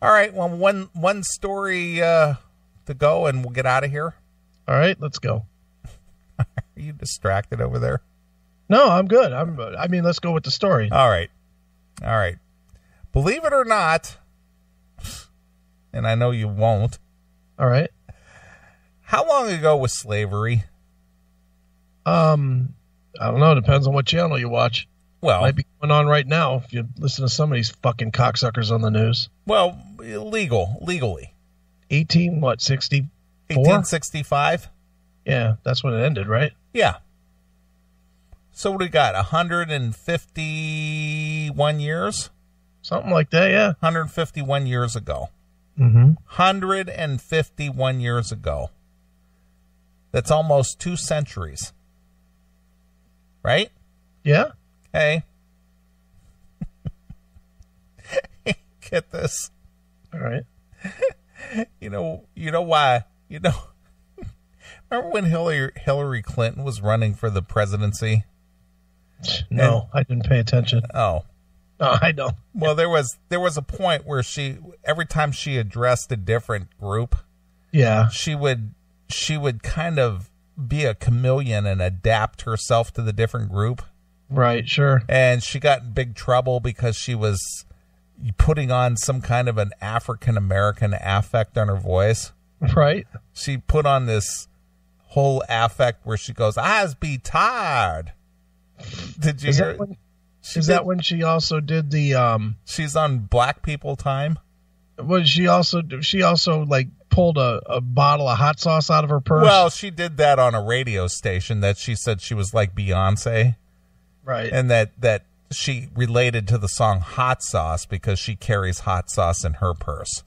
All right. Well, one story to go, and we'll get out of here. All right, let's go. Are you distracted over there? No, I'm good. Let's go with the story. All right. Believe it or not, and I know you won't. All right. How long ago was slavery? I don't know. Depends on what channel you watch. Well, might be going on right now if you listen to some of these fucking cocksuckers on the news. Well, legally. 1864? 1865? Yeah, that's when it ended, right? Yeah. So what do we got? 151 years? Something like that, yeah. 151 years ago. Mm-hmm. 151 years ago. That's almost 2 centuries. Right? Yeah. Hey. Get this. All right. You know why? Remember when Hillary Clinton was running for the presidency? No, I didn't pay attention. Oh. No, I don't. Well, there was a point where every time she addressed a different group, yeah, she would kind of be a chameleon and adapt herself to the different group. Right, sure. And she got in big trouble because she was putting on some kind of an African American affect on her voice. Right. She put on this whole affect where she goes, "I'd be tired." Did you hear? Is that when she also did the she's on Black People Time? Was she also like pulled a bottle of hot sauce out of her purse? Well, she did that on a radio station that she said she was like Beyonce. Right. And that she related to the song Hot Sauce because she carries hot sauce in her purse.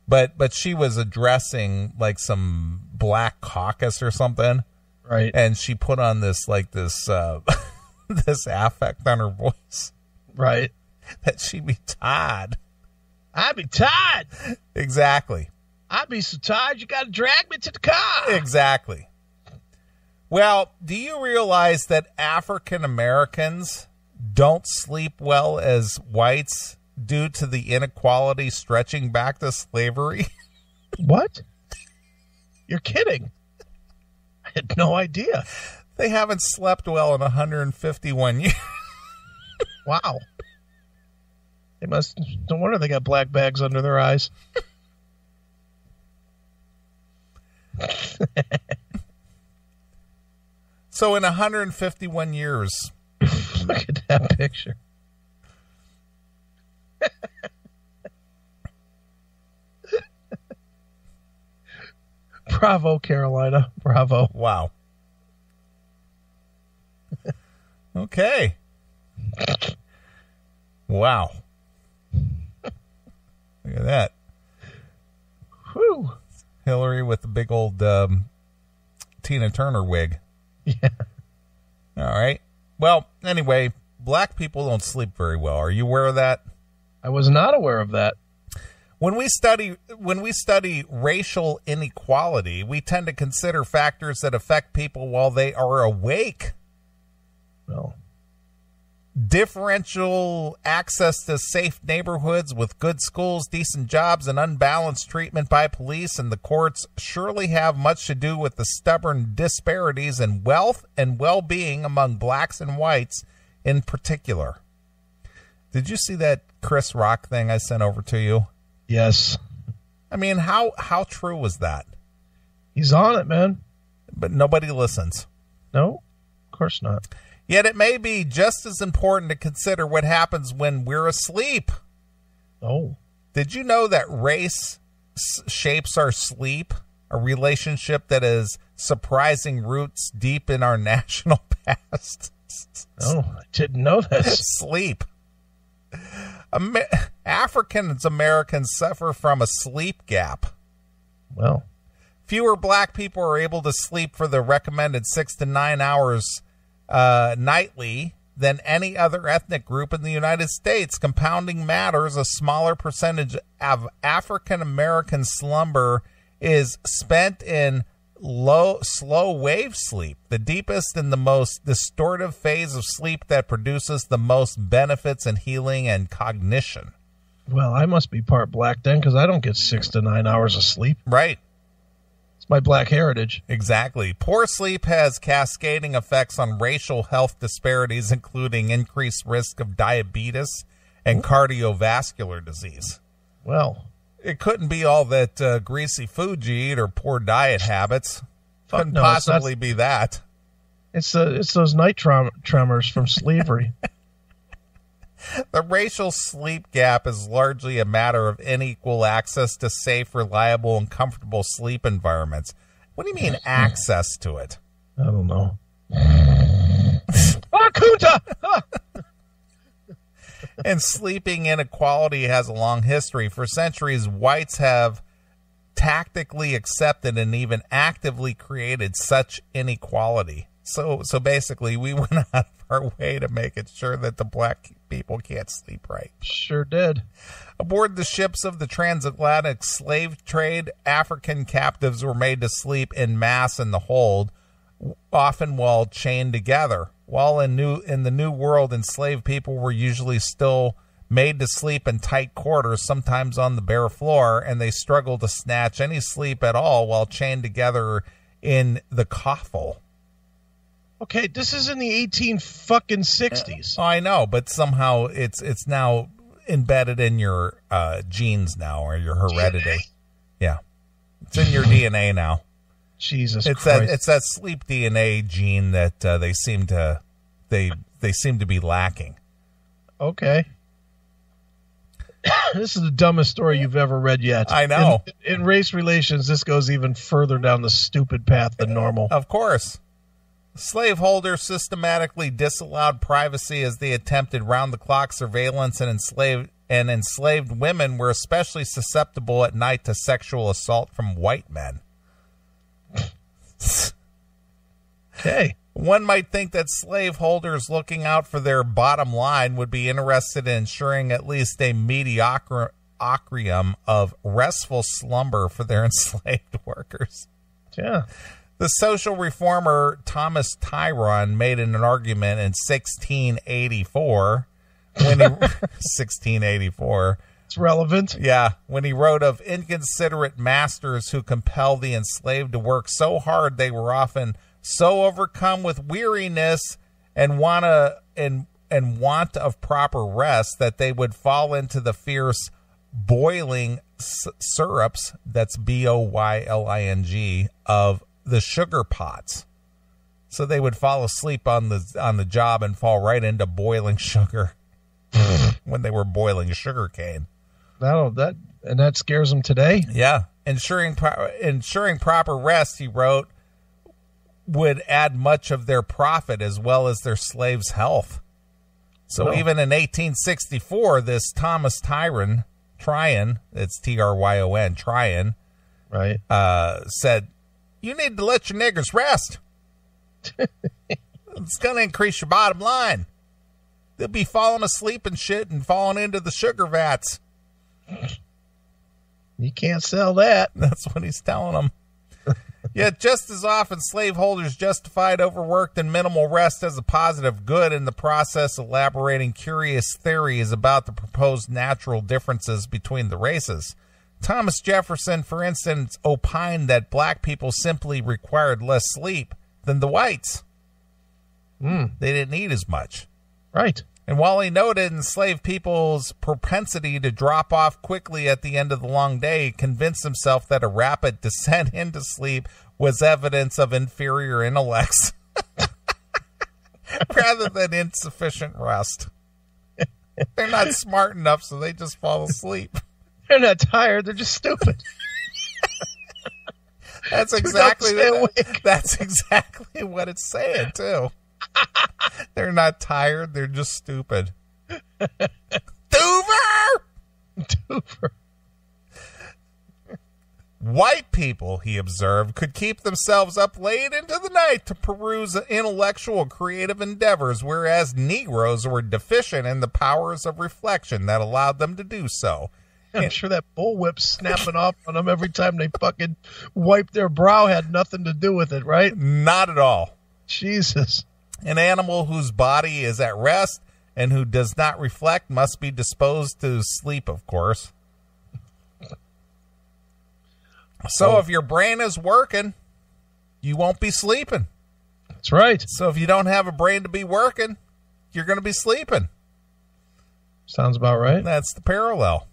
But she was addressing like some black caucus or something. Right. And she put on this this affect on her voice. Right. That she'd be tired. I'd be tired. Exactly. I'd be so tired you got to drag me to the car. Exactly. Well, do you realize that African Americans don't sleep well as whites due to the inequality stretching back to slavery? What? You're kidding. I had no idea. They haven't slept well in 151 years. Wow. They must. No wonder they got black bags under their eyes. So in 151 years. Look at that picture. Bravo, Carolina. Bravo. Wow. Okay. Wow. Look at that. Whew. Hillary with the big old Tina Turner wig. Yeah. All right. Well, anyway, black people don't sleep very well. Are you aware of that? I was not aware of that. When we study racial inequality, we tend to consider factors that affect people while they are awake. Well, differential access to safe neighborhoods with good schools, decent jobs, and unbalanced treatment by police and the courts surely have much to do with the stubborn disparities in wealth and well-being among blacks and whites in particular. Did you see that Chris Rock thing I sent over to you? Yes. I mean, how true was that? He's on it, man. But nobody listens. No, of course not. Yet it may be just as important to consider what happens when we're asleep. Oh. Did you know that race shapes our sleep? A relationship that has surprising roots deep in our national past. Oh, I didn't know this. Sleep. African Americans suffer from a sleep gap. Well, fewer black people are able to sleep for the recommended 6 to 9 hours nightly than any other ethnic group in the United States. Compounding matters, a smaller percentage of African American slumber is spent in slow wave sleep, the deepest and the most distortive phase of sleep that produces the most benefits in healing and cognition. Well, I must be part black then, because I don't get 6 to 9 hours of sleep. Right. It's my black heritage. Exactly. Poor sleep has cascading effects on racial health disparities, including increased risk of diabetes and cardiovascular disease. Well, it couldn't be all that greasy food you eat or poor diet habits. Couldn't possibly be that. It's those night tremors from slavery. The racial sleep gap is largely a matter of unequal access to safe, reliable, and comfortable sleep environments. What do you mean access to it? I don't know. Kunta! And sleeping inequality has a long history. For centuries, whites have tactically accepted and even actively created such inequality. So basically, we went out of our way to make it sure that the black people can't sleep right. Sure did. Aboard the ships of the transatlantic slave trade, African captives were made to sleep en masse in the hold, often while chained together. While in the New World, enslaved people were usually still made to sleep in tight quarters, sometimes on the bare floor, and they struggled to snatch any sleep at all while chained together in the coffle. Okay, this is in the 1860s. I know, but somehow it's now embedded in your genes now, or your heredity. DNA? Yeah, it's in your DNA now. Jesus Christ! It's that sleep DNA gene that they seem to be lacking. Okay. This is the dumbest story you've ever read yet. I know. In race relations, this goes even further down the stupid path than normal. Of course. Slaveholders systematically disallowed privacy as they attempted round-the-clock surveillance, and enslaved women were especially susceptible at night to sexual assault from white men. Okay. One might think that slaveholders looking out for their bottom line would be interested in ensuring at least a mediocrium of restful slumber for their enslaved workers. Yeah. The social reformer Thomas Tyrone made an argument in 1684 when he 1684. It's relevant. Yeah, when he wrote of inconsiderate masters who compelled the enslaved to work so hard they were often so overcome with weariness and want of proper rest that they would fall into the fierce boiling syrups, that's boyling, of the sugar pots. So they would fall asleep on the job and fall right into boiling sugar when they were boiling sugar cane. That scares them today. Yeah, ensuring proper rest, he wrote, would add much of their profit as well as their slaves' health. So even in 1864, this Thomas Tryon, it's Tryon, Tryon, right, said, "You need to let your niggers rest. It's going to increase your bottom line. They'll be falling asleep and shit and falling into the sugar vats." You can't sell that. That's what he's telling them. Yet just as often, slaveholders justified overworked and minimal rest as a positive good, in the process elaborating curious theories about the proposed natural differences between the races. Thomas Jefferson, for instance, opined that black people simply required less sleep than the whites. They didn't eat as much. Right. And while he noted enslaved people's propensity to drop off quickly at the end of the long day, he convinced himself that a rapid descent into sleep was evidence of inferior intellects rather than insufficient rest. They're not smart enough, so they just fall asleep. They're not tired. They're just stupid. That's exactly what it's saying, too. They're not tired. They're just stupid. Doover! White people, he observed, could keep themselves up late into the night to peruse intellectual creative endeavors, whereas Negroes were deficient in the powers of reflection that allowed them to do so. I'm sure that bullwhip snapping off on them every time they fucking wipe their brow had nothing to do with it, right? Not at all. Jesus. An animal whose body is at rest and who does not reflect must be disposed to sleep, of course. So if your brain is working, you won't be sleeping. That's right. So if you don't have a brain to be working, you're going to be sleeping. Sounds about right. That's the parallel.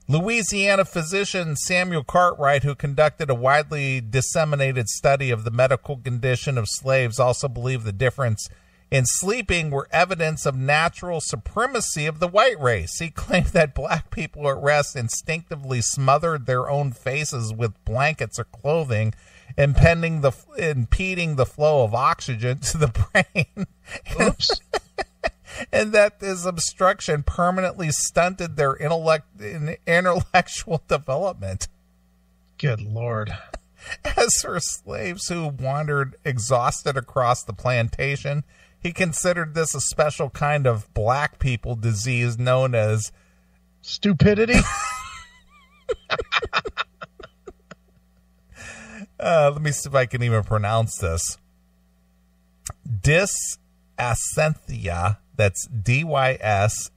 Louisiana physician Samuel Cartwright, who conducted a widely disseminated study of the medical condition of slaves, also believed the difference in sleeping were evidence of natural supremacy of the white race. He claimed that black people at rest instinctively smothered their own faces with blankets or clothing, impeding the flow of oxygen to the brain. Oops. And that this obstruction permanently stunted their intellectual development. Good Lord. As for slaves who wandered exhausted across the plantation, he considered this a special kind of black people disease known as stupidity. Let me see if I can even pronounce this. Dysasthenia. That's Dysasthenia.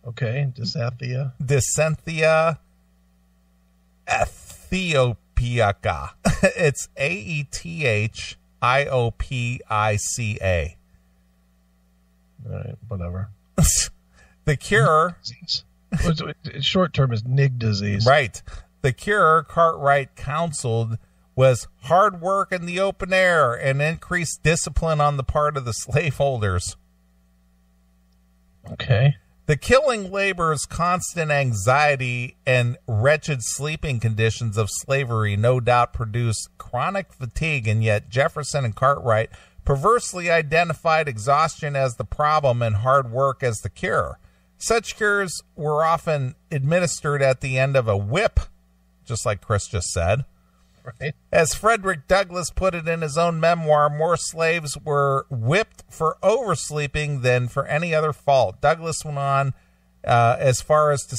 Okay, dysthenia. Dysthenia Ethiopica. It's Aethiopia. All right, whatever. The cure. Short term is Nig disease. Right. The cure Cartwright counseled was hard work in the open air and increased discipline on the part of the slaveholders. Okay. The killing labors, constant anxiety, and wretched sleeping conditions of slavery no doubt produced chronic fatigue, and yet Jefferson and Cartwright perversely identified exhaustion as the problem and hard work as the cure. Such cures were often administered at the end of a whip, just like Chris just said. Right. As Frederick Douglass put it in his own memoir, more slaves were whipped for oversleeping than for any other fault. Douglass went on as far as to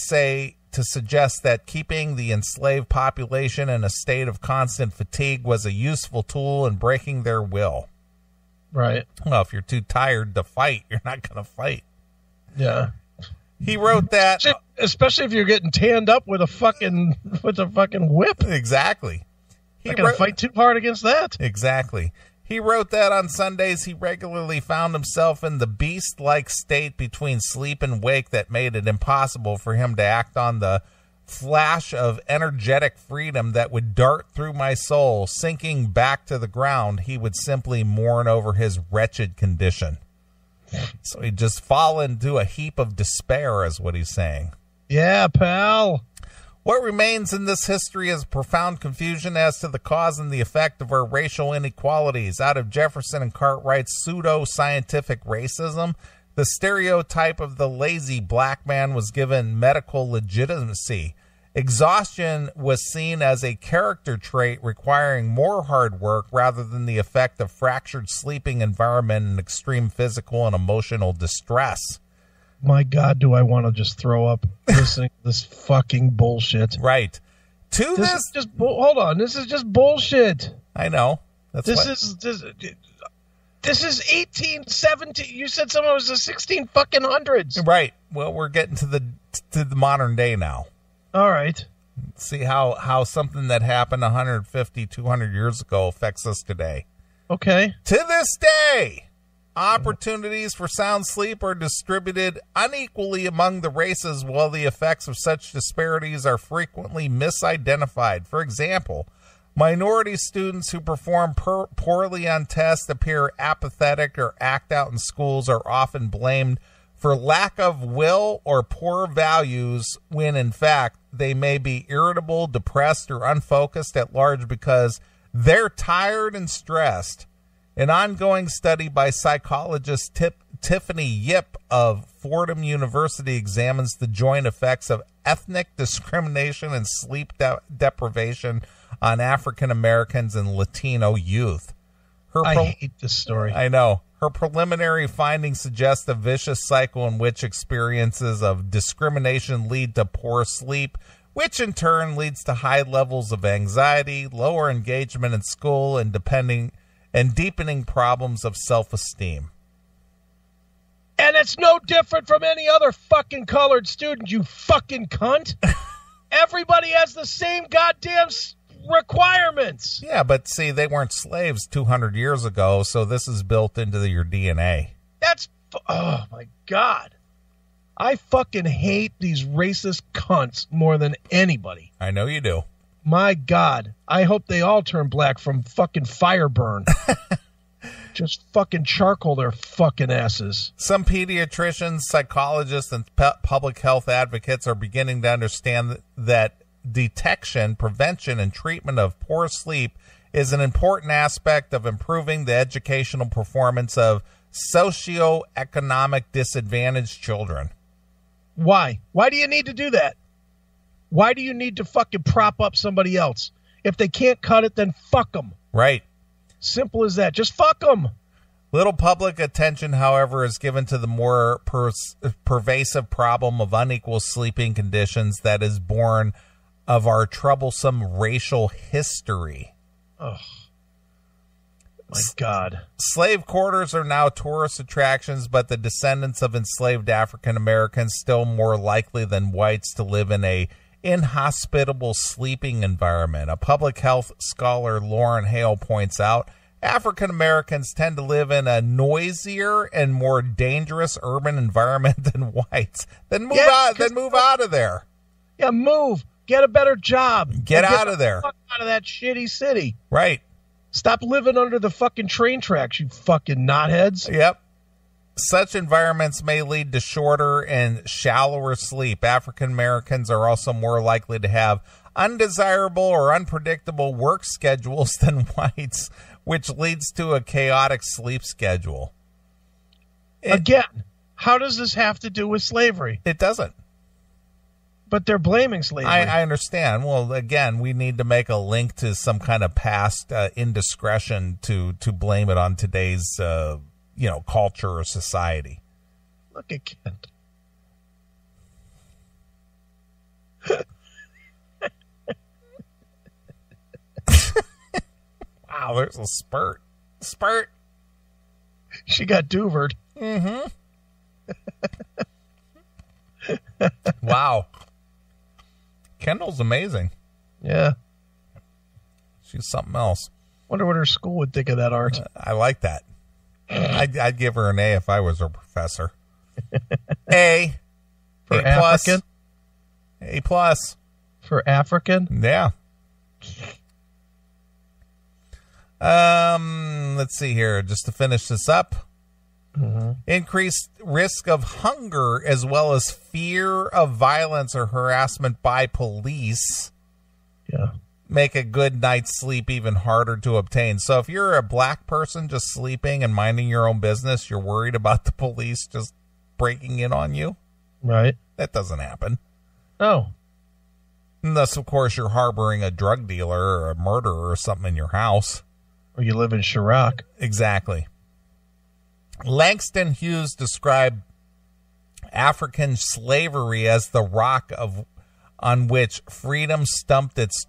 suggest that keeping the enslaved population in a state of constant fatigue was a useful tool in breaking their will. Right. Well, if you're too tired to fight, you're not going to fight. Yeah. He wrote that, especially if you're getting tanned up with a fucking whip. Exactly. He not gonna fight too hard against that. Exactly. He wrote that on Sundays he regularly found himself in the beast-like state between sleep and wake that made it impossible for him to act on the flash of energetic freedom that would dart through my soul. Sinking back to the ground, he would simply mourn over his wretched condition. So he'd just fall into a heap of despair, is what he's saying. Yeah, pal. What remains in this history is profound confusion as to the cause and the effect of our racial inequalities. Out of Jefferson and Cartwright's pseudo-scientific racism, the stereotype of the lazy black man was given medical legitimacy. Exhaustion was seen as a character trait requiring more hard work rather than the effect of fractured sleeping environment and extreme physical and emotional distress. My God, do I want to just throw up listening to this fucking bullshit. Right. Hold on. This is just bullshit. I know. This is 1817. You said someone was the 16 fucking hundreds. Right. Well, we're getting to the modern day now. All right. See how something that happened 150, 200 years ago affects us today. Okay. To this day, opportunities for sound sleep are distributed unequally among the races, while the effects of such disparities are frequently misidentified. For example, minority students who perform poorly on tests, appear apathetic, or act out in schools are often blamed for lack of will or poor values, when in fact they may be irritable, depressed, or unfocused at large because they're tired and stressed. An ongoing study by psychologist Tiffany Yip of Fordham University examines the joint effects of ethnic discrimination and sleep deprivation on African Americans and Latino youth. I hate this story. I know. Her preliminary findings suggest a vicious cycle in which experiences of discrimination lead to poor sleep, which in turn leads to high levels of anxiety, lower engagement in school, and deepening problems of self-esteem. And it's no different from any other fucking colored student, you fucking cunt. Everybody has the same goddamn requirements. Yeah, but see, they weren't slaves 200 years ago, so this is built into your DNA. Oh my God. I fucking hate these racist cunts more than anybody. I know you do. My God. I hope they all turn black from fucking fire burn. Just fucking charcoal their fucking asses. Some pediatricians, psychologists, and public health advocates are beginning to understand that detection, prevention, and treatment of poor sleep is an important aspect of improving the educational performance of socioeconomic disadvantaged children. Why? Why do you need to do that? Why do you need to fucking prop up somebody else? If they can't cut it, then fuck them. Right. Simple as that. Just fuck them. Little public attention, however, is given to the more pervasive problem of unequal sleeping conditions that is born of our troublesome racial history. Oh, my God. Slave quarters are now tourist attractions, but the descendants of enslaved African Americans still more likely than whites to live in a inhospitable sleeping environment. A public health scholar, Lauren Hale, points out African Americans tend to live in a noisier and more dangerous urban environment than whites. Then move out of there. Yeah, move. Get a better job. Get out of there. Fuck out of that shitty city. Right. Stop living under the fucking train tracks, you fucking knotheads. Yep. Such environments may lead to shorter and shallower sleep. African Americans are also more likely to have undesirable or unpredictable work schedules than whites, which leads to a chaotic sleep schedule. Again, how does this have to do with slavery? It doesn't. But they're blaming slavery. I understand. Well, again, we need to make a link to some kind of past indiscretion to blame it on today's culture or society. Look at Kent. Wow, there's a spurt. She got Doovered. Mm-hmm. Wow. Kendall's amazing. Yeah. She's something else. Wonder what her school would think of that art. I like that. I'd give her an A if I was her professor. A. For A plus. African? A plus. For African? Yeah. Let's see here. Just to finish this up. Mm-hmm. Increased risk of hunger as well as fear of violence or harassment by police. Yeah. Make a good night's sleep even harder to obtain. So if you're a black person just sleeping and minding your own business, you're worried about the police just breaking in on you. Right. That doesn't happen. No. Unless, of course, you're harboring a drug dealer or a murderer or something in your house. Or you live in Chirac. Exactly. Langston Hughes described African slavery as the rock on which freedom stubbed its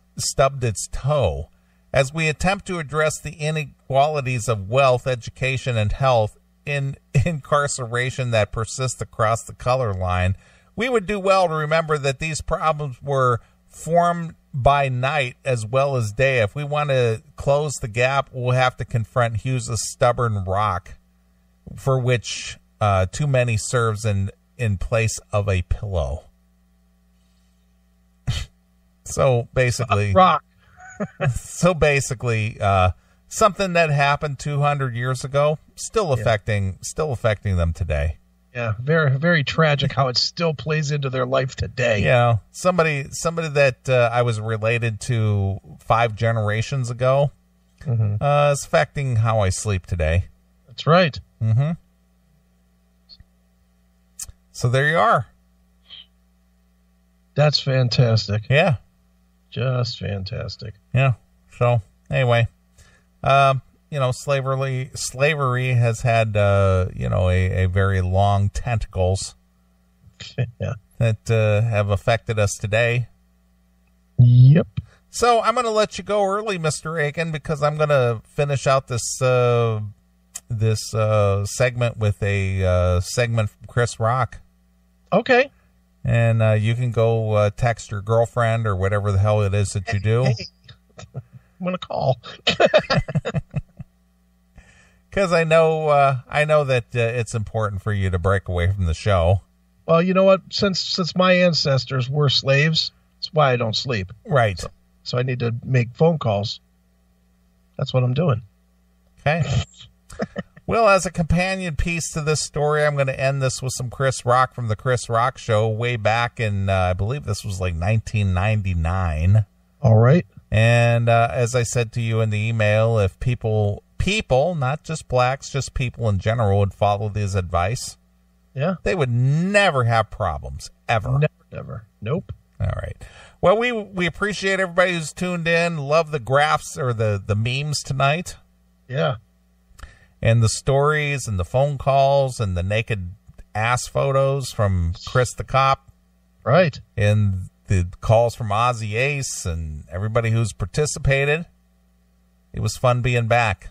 toe. As we attempt to address the inequalities of wealth, education, and health in incarceration that persist across the color line, we would do well to remember that these problems were formed by night as well as day. If we want to close the gap, we'll have to confront Hughes' stubborn rock, for which too many serves in place of a pillow. So basically, rock. Something that happened 200 years ago still affecting them today. Yeah, very, very tragic how it still plays into their life today. Yeah, somebody that I was related to 5 generations ago is affecting how I sleep today. That's right. Mm-hmm. So there you are. That's fantastic. Yeah. Just fantastic. Yeah. So anyway, slavery has had, a very long tentacles yeah. that have affected us today. Yep. So I'm going to let you go early, Mr. Aiken, because I'm going to finish out this segment with a segment from Chris Rock. Okay. And you can go text your girlfriend or whatever the hell it is that you do. Hey. I'm going to call. Because I know that it's important for you to break away from the show. Well, you know what? Since my ancestors were slaves, that's why I don't sleep. Right. So I need to make phone calls. That's what I'm doing. Okay. Well, as a companion piece to this story, I'm going to end this with some Chris Rock from the Chris Rock Show way back in, I believe this was like 1999. All right. And as I said to you in the email, if people, not just blacks, just people in general, would follow this advice, yeah, they would never have problems, ever. Never. Nope. All right. Well, we appreciate everybody who's tuned in. Love the graphs or the memes tonight. Yeah. And the stories and the phone calls and the naked ass photos from Chris the Cop. Right. And the calls from Ozzy Ace and everybody who's participated. It was fun being back.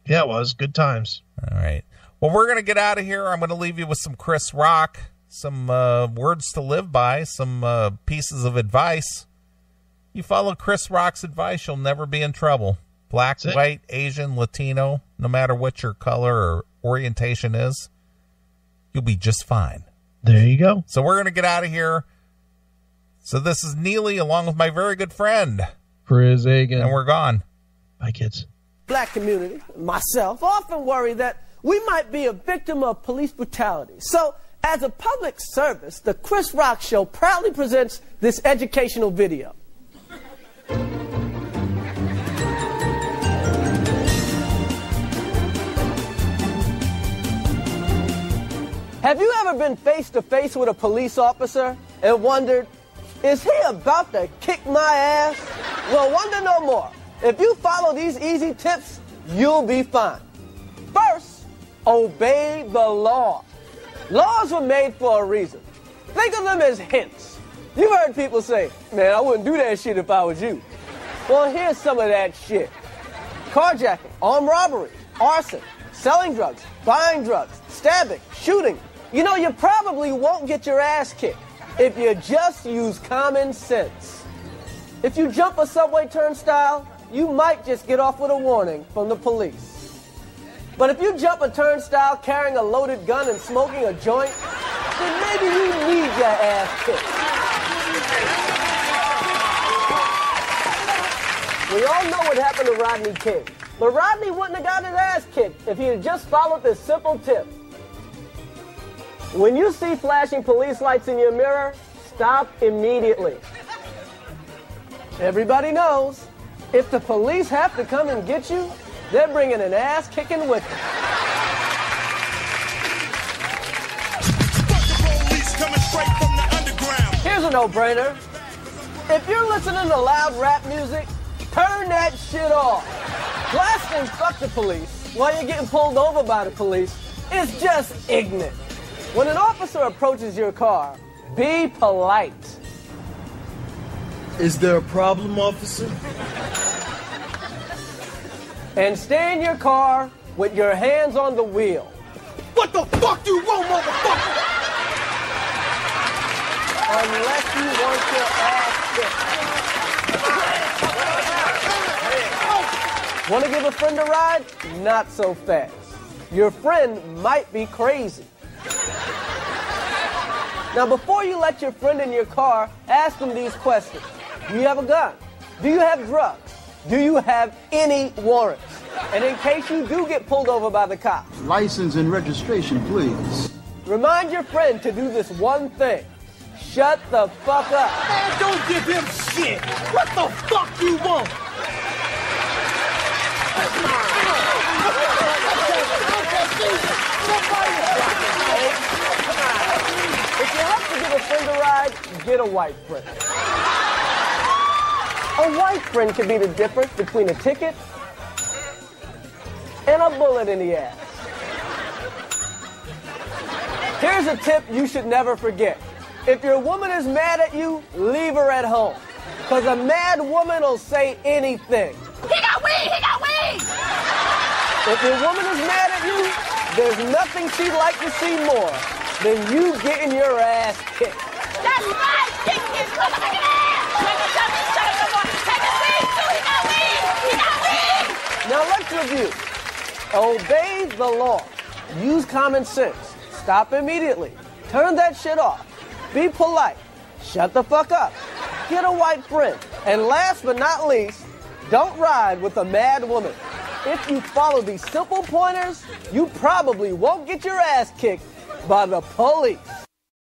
Yeah, it was. Good times. All right. Well, we're going to get out of here. I'm going to leave you with some Chris Rock, some words to live by, some pieces of advice. You follow Chris Rock's advice, you'll never be in trouble. Black, white, Asian, Latino, no matter what your color or orientation is, you'll be just fine. There you go. So we're going to get out of here. So this is Neeley along with my very good friend, Chris Aiken. And we're gone. Bye, kids. Black community, myself, often worry that we might be a victim of police brutality. So, as a public service, the Chris Rock Show proudly presents this educational video. Have you ever been face to face with a police officer and wondered, is he about to kick my ass? Well, wonder no more. If you follow these easy tips, you'll be fine. First, obey the law. Laws were made for a reason. Think of them as hints. You've heard people say, man, I wouldn't do that shit if I was you. Well, here's some of that shit. Carjacking, armed robbery, arson, selling drugs, buying drugs, stabbing, shooting. You know, you probably won't get your ass kicked if you just use common sense. If you jump a subway turnstile, you might just get off with a warning from the police. But if you jump a turnstile carrying a loaded gun and smoking a joint, then maybe you need your ass kicked. We all know what happened to Rodney King. But Rodney wouldn't have got his ass kicked if he had just followed this simple tip. When you see flashing police lights in your mirror, stop immediately. Everybody knows, if the police have to come and get you, they're bringing an ass kicking with them. Here's a no-brainer. If you're listening to loud rap music, turn that shit off. Blasting "fuck the police" while you're getting pulled over by the police is just ignorant. When an officer approaches your car, be polite. Is there a problem, officer? And stay in your car with your hands on the wheel. What the fuck you want, motherfucker? Unless you want your ass kicked. Want to give a friend a ride? Not so fast. Your friend might be crazy. Now, before you let your friend in your car, ask them these questions. Do you have a gun? Do you have drugs? Do you have any warrants? And in case you do get pulled over by the cops, License and registration, please. remind your friend to do this one thing. Shut the fuck up. Man, don't give him shit. What the fuck you want? If you have to give a friend a ride, get a white friend. A white friend can be the difference between a ticket and a bullet in the ass. Here's a tip you should never forget. If your woman is mad at you, leave her at home. Because a mad woman will say anything. He got weed! He got weed! If your woman is mad at you, there's nothing she'd like to see more than you getting your ass kicked. That's right! Kick his motherfucking ass! Like a dummy, shut up no more! Take his weed too! He got weed! He got weed! Now let's review. Obey the law. Use common sense. Stop immediately. Turn that shit off. Be polite. Shut the fuck up. Get a white friend. And last but not least, don't ride with a mad woman. If you follow these simple pointers, you probably won't get your ass kicked by the police.